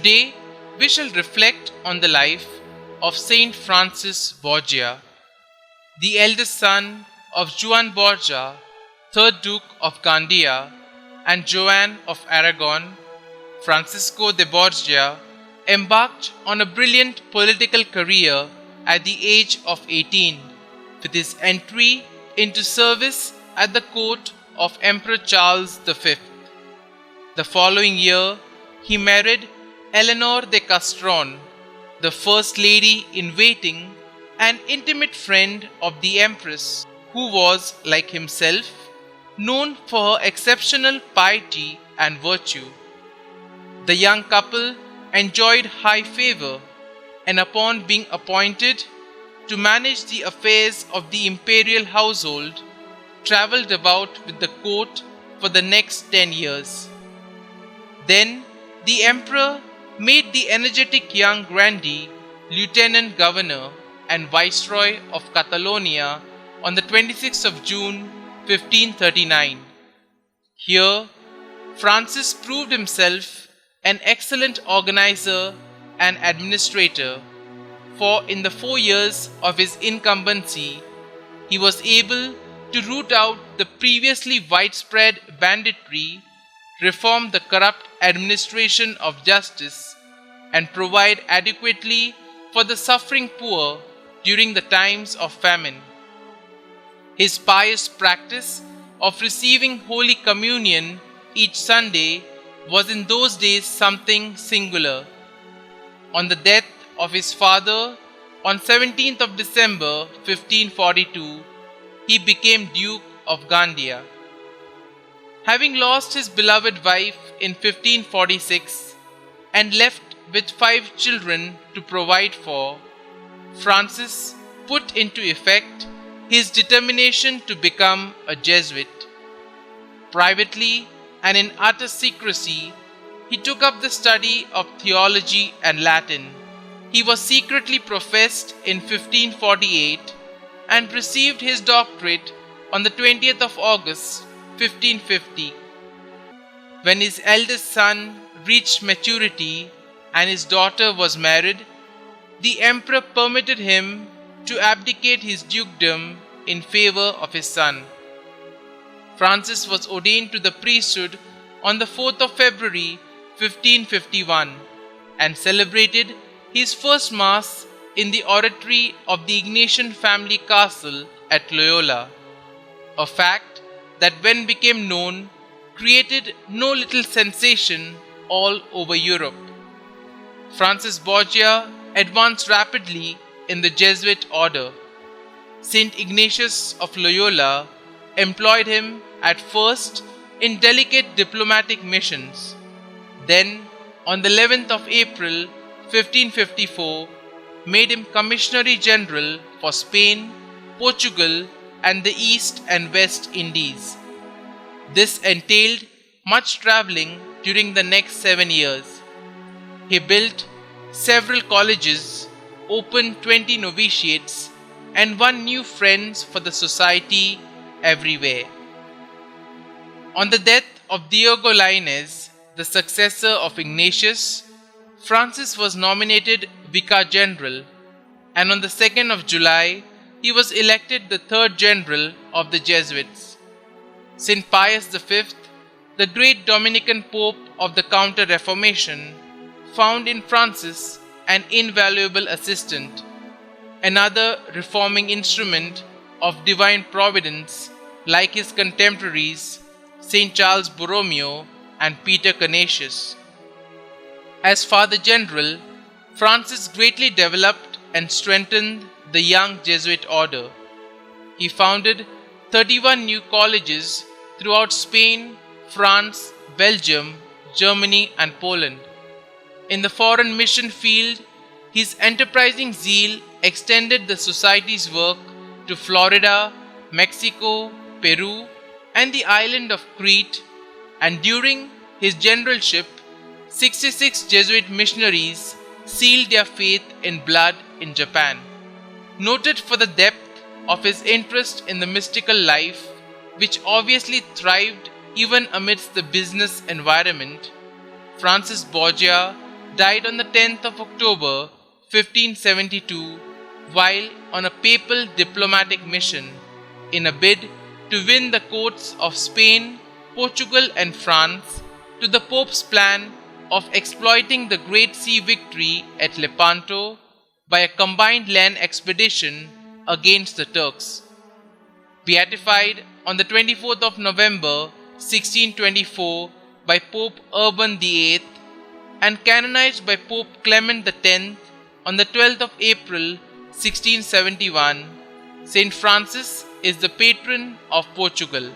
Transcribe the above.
Today, we shall reflect on the life of Saint Francis Borgia, the eldest son of Juan Borgia, 3rd Duke of Gandia, and Joan of Aragon. Francisco de Borgia embarked on a brilliant political career at the age of 18, with his entry into service at the court of Emperor Charles V. The following year, he married Eleanor de Castron, the First Lady in Waiting, an intimate friend of the Empress, who was, like himself, known for her exceptional piety and virtue. The young couple enjoyed high favor, and upon being appointed to manage the affairs of the imperial household, travelled about with the court for the next 10 years. Then the emperor made the energetic young grandee lieutenant governor and viceroy of Catalonia on the 26th of June 1539. Here, Francis proved himself an excellent organizer and administrator, for in the 4 years of his incumbency, he was able to root out the previously widespread banditry, reform the corrupt administration of justice, and provide adequately for the suffering poor during the times of famine. His pious practice of receiving Holy Communion each Sunday was in those days something singular. On the death of his father on 17th of December 1542, he became Duke of Gandia. Having lost his beloved wife in 1546 and left with 5 children to provide for, Francis put into effect his determination to become a Jesuit. Privately and in utter secrecy, he took up the study of theology and Latin. He was secretly professed in 1548 and received his doctorate on the 20th of August 1550. When his eldest son reached maturity and his daughter was married, the emperor permitted him to abdicate his dukedom in favor of his son. Francis was ordained to the priesthood on the 4th of February 1551 and celebrated his first Mass in the oratory of the Ignatian family castle at Loyola, a fact that, when became known, created no little sensation all over Europe. Francis Borgia advanced rapidly in the Jesuit order. Saint Ignatius of Loyola employed him at first in delicate diplomatic missions. Then, on the 11th of April 1554, made him Commissary General for Spain, Portugal, and the East and West Indies. This entailed much travelling during the next 7 years. He built several colleges, opened 20 novitiates, and won new friends for the society everywhere. On the death of Diego Lainez, the successor of Ignatius, Francis was nominated Vicar General, and on the 2nd of July, he was elected the 3rd General of the Jesuits. St. Pius V, the great Dominican Pope of the Counter-Reformation, found in Francis an invaluable assistant, another reforming instrument of divine providence, like his contemporaries St. Charles Borromeo and Peter Canisius. As Father General, Francis greatly developed and strengthened the young Jesuit order. He founded 31 new colleges throughout Spain, France, Belgium, Germany, and Poland. In the foreign mission field, his enterprising zeal extended the Society's work to Florida, Mexico, Peru, and the island of Crete, and during his generalship, 66 Jesuit missionaries sealed their faith in blood in Japan. Noted for the depth of his interest in the mystical life, which obviously thrived even amidst the business environment, Francis Borgia died on the 10th of October 1572 while on a papal diplomatic mission in a bid to win the courts of Spain, Portugal and France to the Pope's plan of exploiting the Great Sea victory at Lepanto by a combined land expedition against the Turks. Beatified on the 24th of November 1624 by Pope Urban VIII and canonized by Pope Clement X on the 12th of April 1671, Saint Francis is the patron of Portugal.